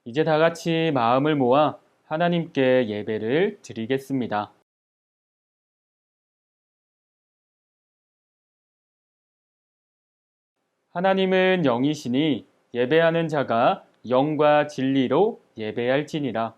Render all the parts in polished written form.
이제 다 같이 마음을 모아 하나님께 예배를 드리겠습니다. 하나님은 영이시니 예배하는 자가 영과 진리로 예배할지니라.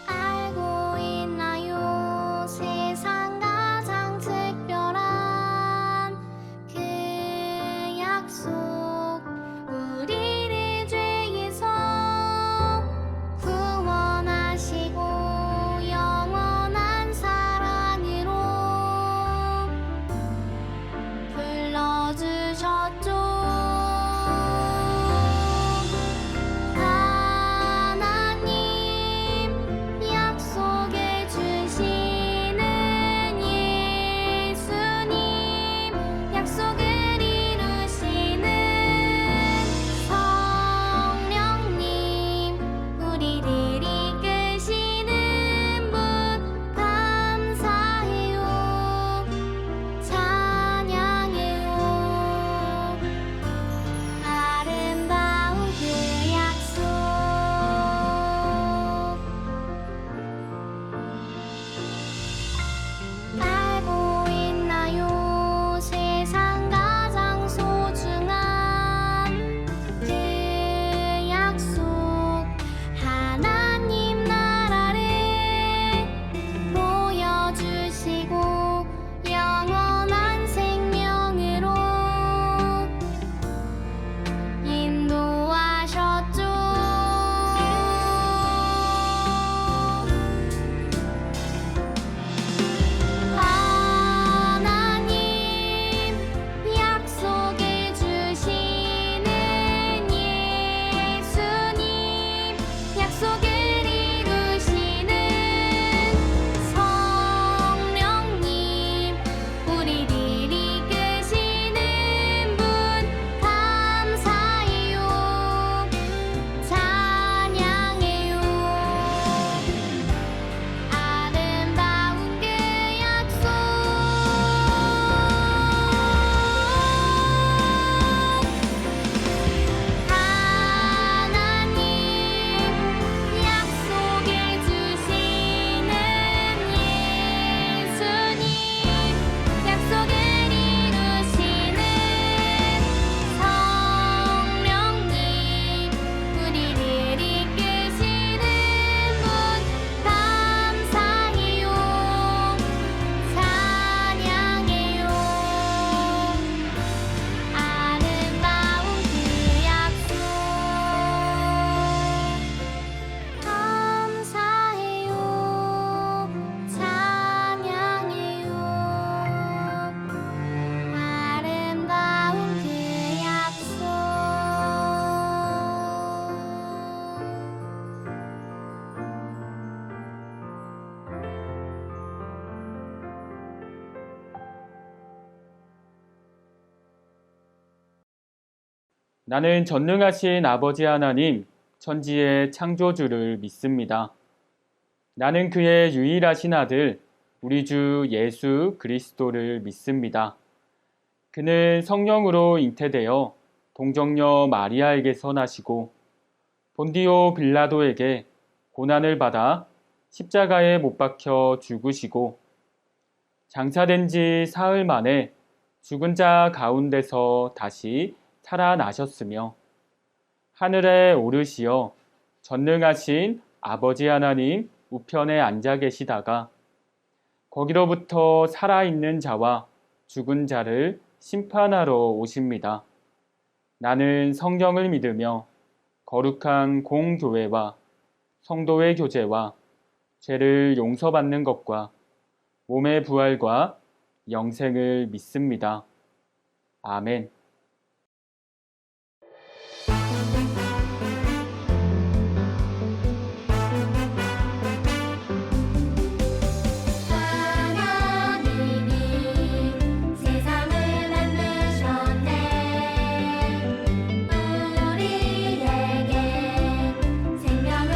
알고 있나요? 세상 가장 특별한 그 약속, 우리를 죄에서 구원하시고 영원한 사랑으로 불러주셨죠. 약속해 주시는 예수님, 약속을 이루시는 성령님, 우리를 이끄시는 분 감사해요, 찬양해요. 아름다운 그 약속, 알고 있나요? 세상 가장 소중한 그 약속, 하나님 나라를 보여주시고 영원한 생명으로 인도하셨죠. 하나님 약속해 주시는 예수님, 약속을 이루시는 성령님, 우리를 이끄시는 분 감사해요, 찬양해요. 아름다운 그 약속, 하나님 약속해 주시는 예수님, 약속을 이루시는 성령님, 우리를 이끄시는 분 감사해요, 찬양해요. 아름다운 그 약속, 감사해요, 찬양해요. 아름다운 그 약속. 나는 전능하신 아버지 하나님, 천지의 창조주를 믿습니다. 나는 그의 유일하신 아들, 우리 주 예수 그리스도를 믿습니다. 그는 성령으로 잉태되어 동정녀 마리아에게서 나시고 본디오 빌라도에게 고난을 받아 십자가에 못 박혀 죽으시고 장사된 지 사흘 만에 죽은 자 가운데서 다시 살아나셨으며 하늘에 오르시어 전능하신 아버지 하나님 우편에 앉아 계시다가 거기로부터 살아있는 자와 죽은 자를 심판하러 오십니다. 나는 성령을 믿으며 거룩한 공교회와 성도의 교제와 죄를 용서받는 것과 몸의 부활과 영생을 믿습니다. 아멘. 우리에게 생명을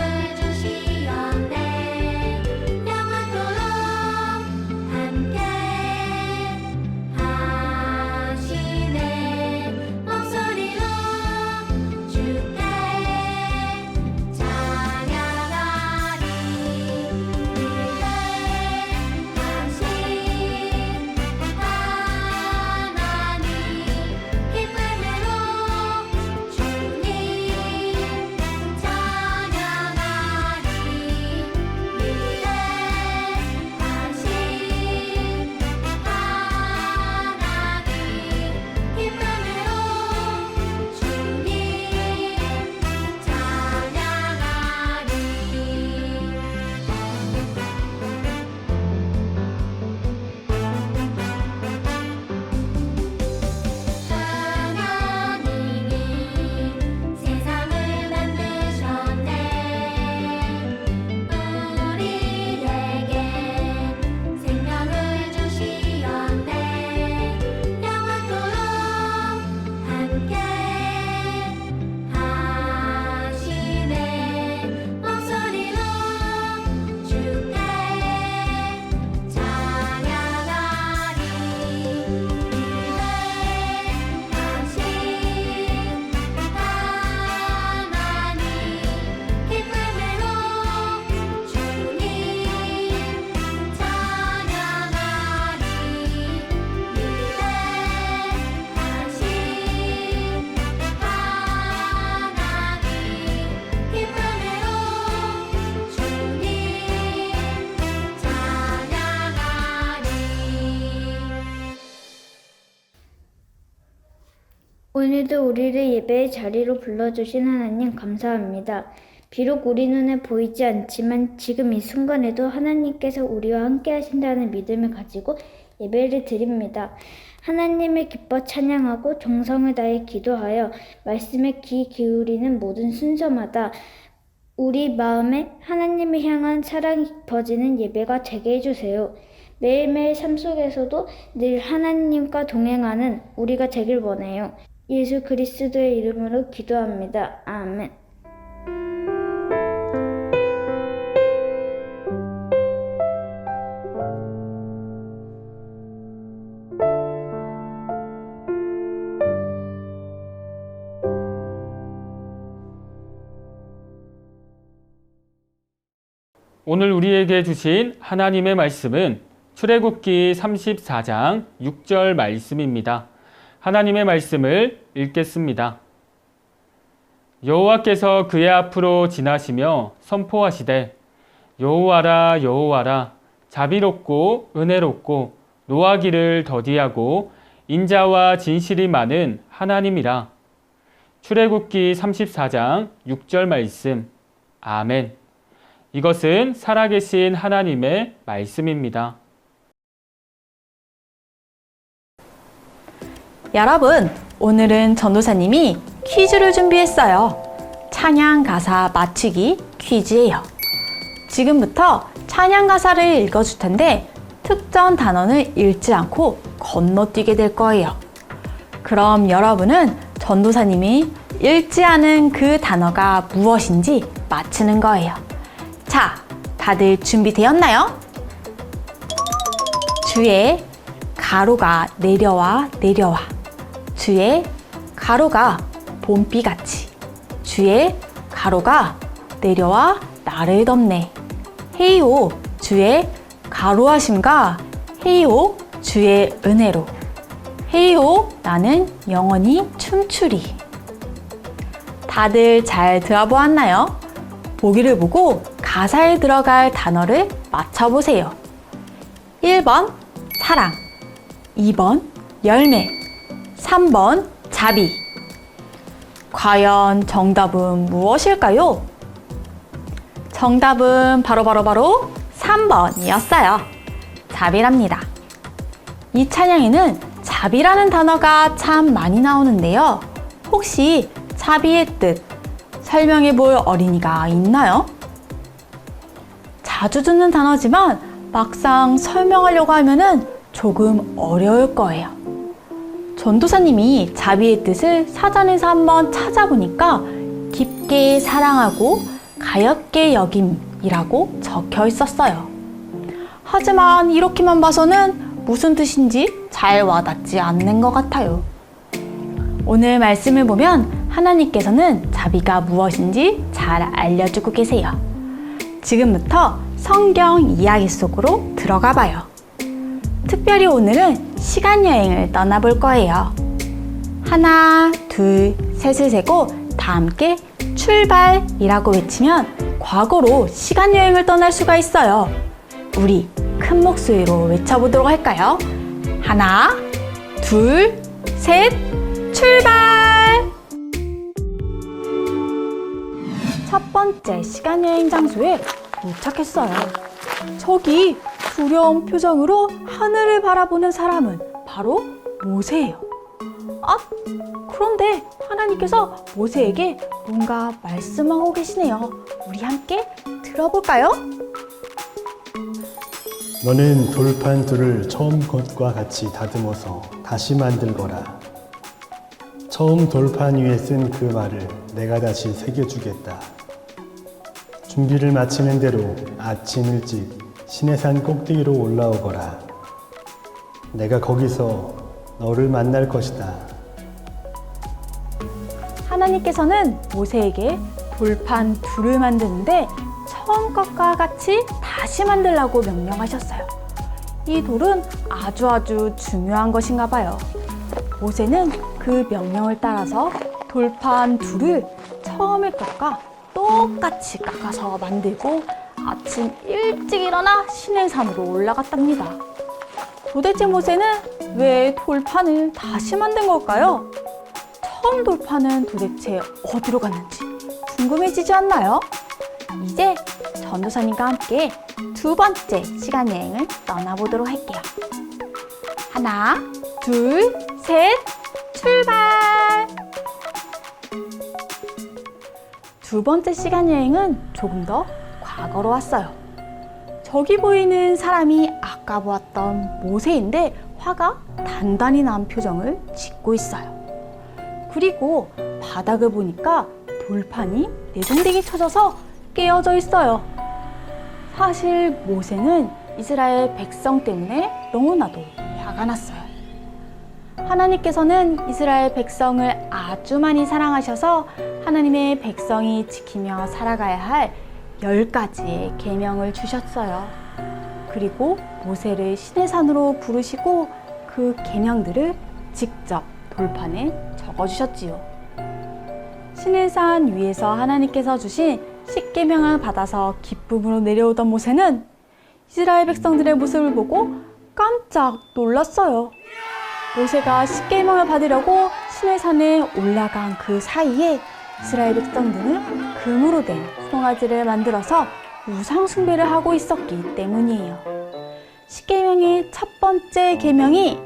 오늘도 우리를 예배의 자리로 불러주신 하나님 감사합니다. 비록 우리 눈에 보이지 않지만 지금 이 순간에도 하나님께서 우리와 함께 하신다는 믿음을 가지고 예배를 드립니다. 하나님을 기뻐 찬양하고 정성을 다해 기도하여 말씀에 귀 기울이는 모든 순서마다 우리 마음에 하나님을 향한 사랑이 깊어지는 예배가 되게 해주세요. 매일매일 삶 속에서도 늘 하나님과 동행하는 우리가 되길 원해요. 예수 그리스도의 이름으로 기도합니다. 아멘. 오늘 우리에게 주신 하나님의 말씀은 출애굽기 34장 6절 말씀입니다. 하나님의 말씀을 읽겠습니다. 여호와께서 그의 앞으로 지나시며 선포하시되 여호와라 여호와라 자비롭고 은혜롭고 노하기를 더디하고 인자와 진실이 많은 하나님이라. 출애굽기 34장 6절 말씀. 아멘. 이것은 살아계신 하나님의 말씀입니다. 여러분, 오늘은 전도사님이 퀴즈를 준비했어요. 찬양 가사 맞추기 퀴즈예요. 지금부터 찬양 가사를 읽어줄 텐데 특정 단어는 읽지 않고 건너뛰게 될 거예요. 그럼 여러분은 전도사님이 읽지 않은 그 단어가 무엇인지 맞히는 거예요. 자, 다들 준비되었나요? 주의 가로가 내려와 내려와. 주의 가로가 봄비같이. 주의 가로가 내려와 나를 덮네. 헤이오 주의 가로하심과 헤이오 주의 은혜로. 헤이오 나는 영원히 춤추리. 다들 잘 들어보았나요? 보기를 보고 가사에 들어갈 단어를 맞춰보세요. 1번 사랑, 2번 열매, 3번 자비. 과연 정답은 무엇일까요? 정답은 바로 3번이었어요. 자비랍니다. 이 찬양에는 자비라는 단어가 참 많이 나오는데요. 혹시 자비의 뜻 설명해 볼 어린이가 있나요? 자주 듣는 단어지만 막상 설명하려고 하면은 조금 어려울 거예요. 전도사님이 자비의 뜻을 사전에서 한번 찾아보니까 깊게 사랑하고 가엾게 여김이라고 적혀 있었어요. 하지만 이렇게만 봐서는 무슨 뜻인지 잘 와닿지 않는 것 같아요. 오늘 말씀을 보면 하나님께서는 자비가 무엇인지 잘 알려주고 계세요. 지금부터 성경 이야기 속으로 들어가 봐요. 특별히 오늘은 시간 여행을 떠나볼 거예요. 하나, 둘, 셋을 세고 다 함께 출발이라고 외치면 과거로 시간 여행을 떠날 수가 있어요. 우리 큰 목소리로 외쳐보도록 할까요? 하나, 둘, 셋, 출발! 첫 번째 시간 여행 장소에 도착했어요. 저기 두려운 표정으로 하늘을 바라보는 사람은 바로 모세예요. 그런데 하나님께서 모세에게 뭔가 말씀하고 계시네요. 우리 함께 들어볼까요? 너는 돌판 둘을 처음 것과 같이 다듬어서 다시 만들거라. 처음 돌판 위에 쓴 그 말을 내가 다시 새겨주겠다. 준비를 마치는 대로 아침 일찍 시내산 꼭대기로 올라오거라. 내가 거기서 너를 만날 것이다. 하나님께서는 모세에게 돌판 둘을 만드는데 처음 것과 같이 다시 만들라고 명령하셨어요. 이 돌은 아주 중요한 것인가 봐요. 모세는 그 명령을 따라서 돌판 둘을 처음의 것과 똑같이 깎아서 만들고 아침 일찍 일어나 시내산으로 올라갔답니다. 도대체 모세는 왜 돌판을 다시 만든 걸까요? 처음 돌파는 도대체 어디로 갔는지 궁금해지지 않나요? 이제 전도사님과 함께 두 번째 시간 여행을 떠나보도록 할게요. 하나, 둘, 셋, 출발! 두 번째 시간 여행은 조금 더 과거로 왔어요. 저기 보이는 사람이 아까 보았던 모세인데 화가 단단히 난 표정을 짓고 있어요. 그리고 바닥을 보니까 돌판이 내동댕이 쳐져서 깨어져 있어요. 사실 모세는 이스라엘 백성 때문에 너무나도 화가 났어요. 하나님께서는 이스라엘 백성을 아주 많이 사랑하셔서 하나님의 백성이 지키며 살아가야 할 10가지의 계명을 주셨어요. 그리고 모세를 시내산으로 부르시고 그 계명들을 직접 돌판에 적어주셨지요. 시내산 위에서 하나님께서 주신 10계명을 받아서 기쁨으로 내려오던 모세는 이스라엘 백성들의 모습을 보고 깜짝 놀랐어요. 모세가 10계명을 받으려고 시내산에 올라간 그 사이에 이스라엘 백성들은 금으로 된 송아지를 만들어서 우상 숭배를 하고 있었기 때문이에요. 10계명의 첫 번째 계명이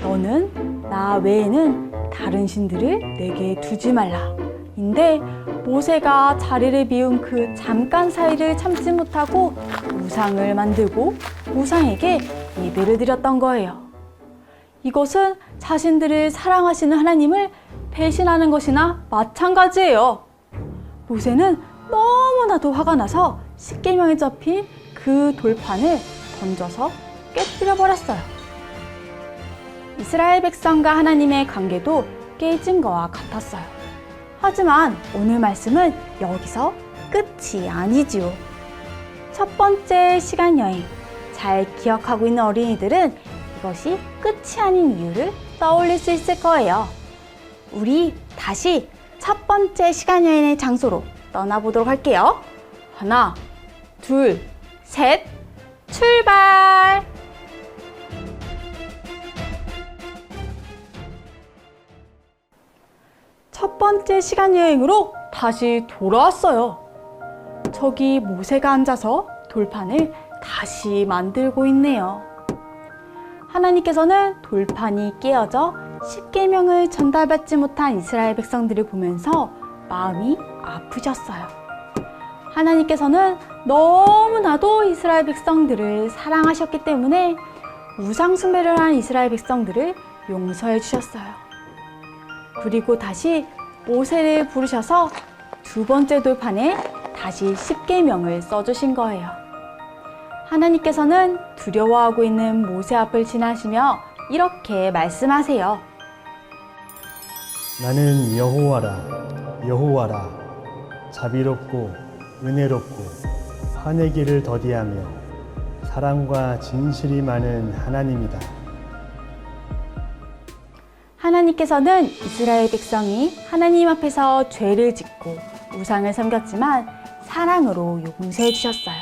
너는 나 외에는 다른 신들을 내게 두지 말라 인데 모세가 자리를 비운 그 잠깐 사이를 참지 못하고 우상을 만들고 우상에게 예배를 드렸던 거예요. 이것은 자신들을 사랑하시는 하나님을 배신하는 것이나 마찬가지예요. 모세는 너무나도 화가 나서 10계명에 잡힌 그 돌판을 던져서 깨뜨려 버렸어요. 이스라엘 백성과 하나님의 관계도 깨진 것과 같았어요. 하지만 오늘 말씀은 여기서 끝이 아니지요. 첫 번째 시간 여행, 잘 기억하고 있는 어린이들은 이것이 끝이 아닌 이유를 떠올릴 수 있을 거예요. 우리 다시 첫 번째 시간 여행의 장소로 떠나보도록 할게요. 하나, 둘, 셋, 출발! 첫 번째 시간 여행으로 다시 돌아왔어요. 저기 모세가 앉아서 돌판을 다시 만들고 있네요. 하나님께서는 돌판이 깨어져 10계명을 전달받지 못한 이스라엘 백성들을 보면서 마음이 아프셨어요. 하나님께서는 너무나도 이스라엘 백성들을 사랑하셨기 때문에 우상 숭배를 한 이스라엘 백성들을 용서해 주셨어요. 그리고 다시 모세를 부르셔서 두 번째 돌판에 다시 10계명을 써주신 거예요. 하나님께서는 두려워하고 있는 모세 앞을 지나시며 이렇게 말씀하세요. 나는 여호와라, 여호와라, 자비롭고 은혜롭고 화내기를 더디하며 사랑과 진실이 많은 하나님이다. 하나님께서는 이스라엘 백성이 하나님 앞에서 죄를 짓고 우상을 섬겼지만 사랑으로 용서해 주셨어요.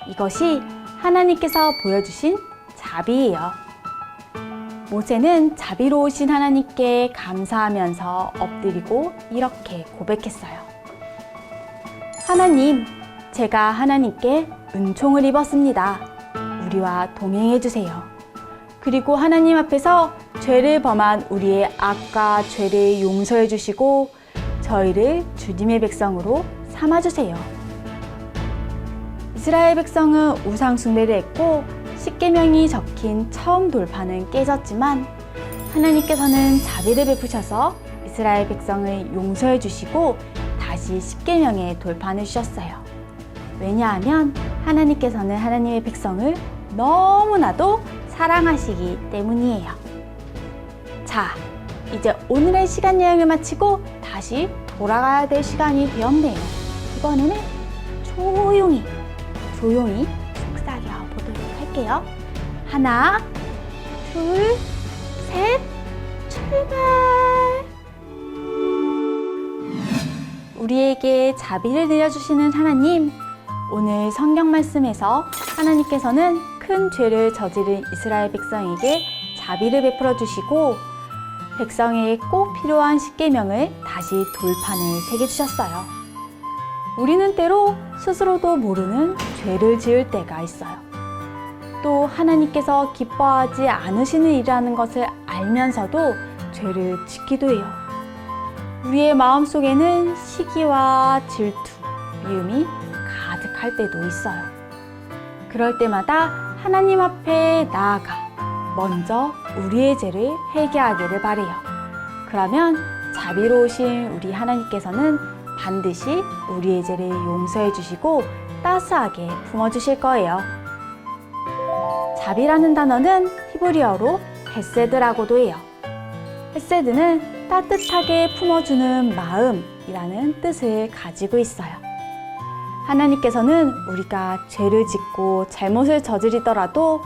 이것이 하나님께서 보여주신 자비예요. 모세는 자비로우신 하나님께 감사하면서 엎드리고 이렇게 고백했어요. 하나님, 제가 하나님께 은총을 입었습니다. 우리와 동행해 주세요. 그리고 하나님 앞에서 죄를 범한 우리의 악과 죄를 용서해 주시고 저희를 주님의 백성으로 삼아 주세요. 이스라엘 백성은 우상 숭배를 했고 10계명이 적힌 처음 돌판은 깨졌지만 하나님께서는 자비를 베푸셔서 이스라엘 백성을 용서해 주시고 다시 10계명의 돌판을 주셨어요. 왜냐하면 하나님께서는 하나님의 백성을 너무나도 사랑하시기 때문이에요. 자, 이제 오늘의 시간 여행을 마치고 다시 돌아가야 될 시간이 되었네요. 이번에는 조용히 속삭여 보도록 할게요. 하나, 둘, 셋, 출발! 우리에게 자비를 내려주시는 하나님, 오늘 성경 말씀에서 하나님께서는 큰 죄를 저지른 이스라엘 백성에게 자비를 베풀어 주시고 백성에게 꼭 필요한 십계명을 다시 돌판을 새겨주셨어요. 우리는 때로 스스로도 모르는 죄를 지을 때가 있어요. 또 하나님께서 기뻐하지 않으시는 일이라는 것을 알면서도 죄를 짓기도 해요. 우리의 마음속에는 시기와 질투, 미움이 가득할 때도 있어요. 그럴 때마다 하나님 앞에 나아가 먼저 우리의 죄를 회개하기를 바래요. 그러면 자비로우신 우리 하나님께서는 반드시 우리의 죄를 용서해 주시고 따스하게 품어주실 거예요. 자비라는 단어는 히브리어로 헤세드라고도 해요. 헤세드는 따뜻하게 품어주는 마음이라는 뜻을 가지고 있어요. 하나님께서는 우리가 죄를 짓고 잘못을 저지르더라도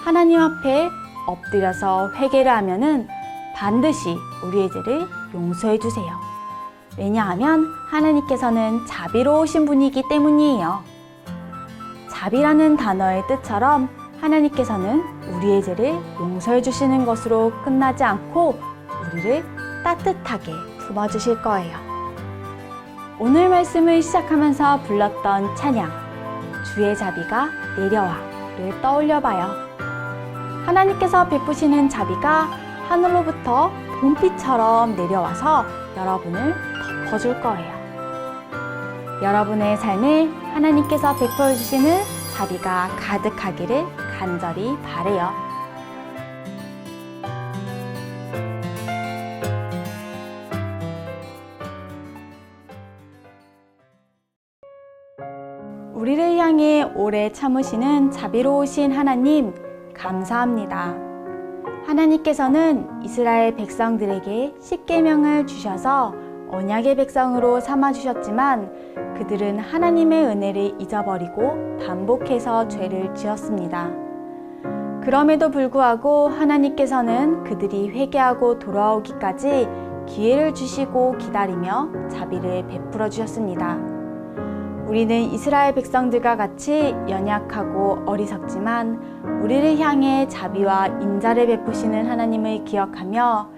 하나님 앞에 엎드려서 회개를 하면은 반드시 우리의 죄를 용서해 주세요. 왜냐하면 하나님께서는 자비로우신 분이기 때문이에요. 자비라는 단어의 뜻처럼 하나님께서는 우리의 죄를 용서해 주시는 것으로 끝나지 않고 우리를 따뜻하게 품어주실 거예요. 오늘 말씀을 시작하면서 불렀던 찬양, 주의 자비가 내려와를 떠올려 봐요. 하나님께서 베푸시는 자비가 하늘로부터 봄비처럼 내려와서 여러분을 덮어줄 거예요. 여러분의 삶에 하나님께서 베풀어 주시는 자비가 가득하기를 간절히 바래요. 우리를 향해 오래 참으시는 자비로우신 하나님, 감사합니다. 하나님께서는 이스라엘 백성들에게 십계명을 주셔서 언약의 백성으로 삼아주셨지만 그들은 하나님의 은혜를 잊어버리고 반복해서 죄를 지었습니다. 그럼에도 불구하고 하나님께서는 그들이 회개하고 돌아오기까지 기회를 주시고 기다리며 자비를 베풀어 주셨습니다. 우리는 이스라엘 백성들과 같이 연약하고 어리석지만 우리를 향해 자비와 인자를 베푸시는 하나님을 기억하며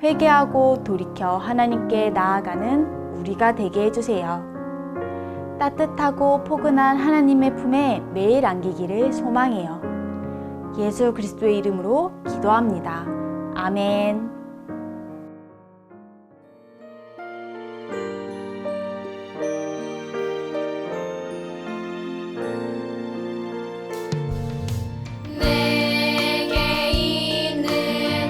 회개하고 돌이켜 하나님께 나아가는 우리가 되게 해주세요. 따뜻하고 포근한 하나님의 품에 매일 안기기를 소망해요. 예수 그리스도의 이름으로 기도합니다. 아멘. 내게 있는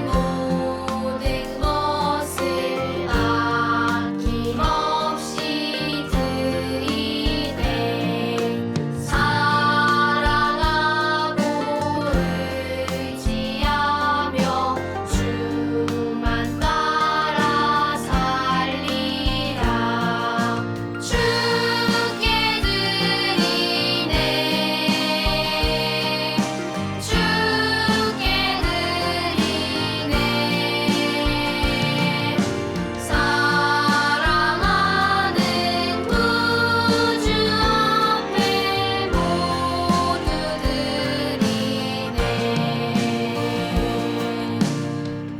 모든 것을 아낌없이 드리네. 사랑하고 의지하며 주만 따라 살리라. 주께 드리네. 주께 드리네. 사랑하는 구주 앞에 모두 드리네.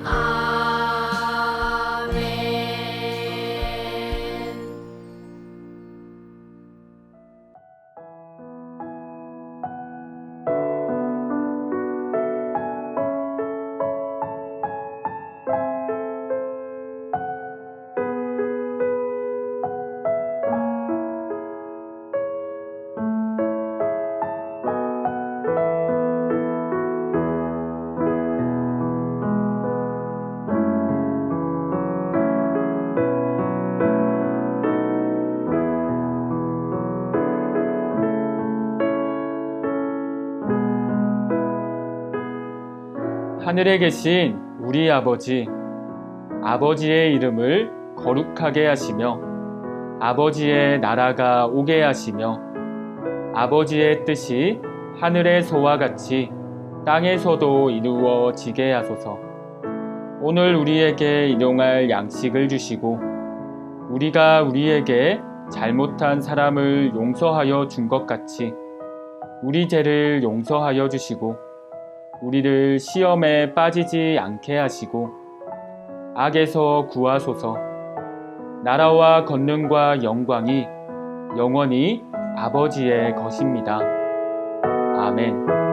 아멘. 하늘에 계신 우리 아버지, 아버지의 이름을 거룩하게 하시며 아버지의 나라가 오게 하시며 아버지의 뜻이 하늘에서와 같이 땅에서도 이루어지게 하소서. 오늘 우리에게 일용할 양식을 주시고 우리가 우리에게 잘못한 사람을 용서하여 준 것 같이 우리 죄를 용서하여 주시고 우리를 시험에 빠지지 않게 하시고 악에서 구하소서. 나라와 권능과 영광이 영원히 아버지의 것입니다. 아멘.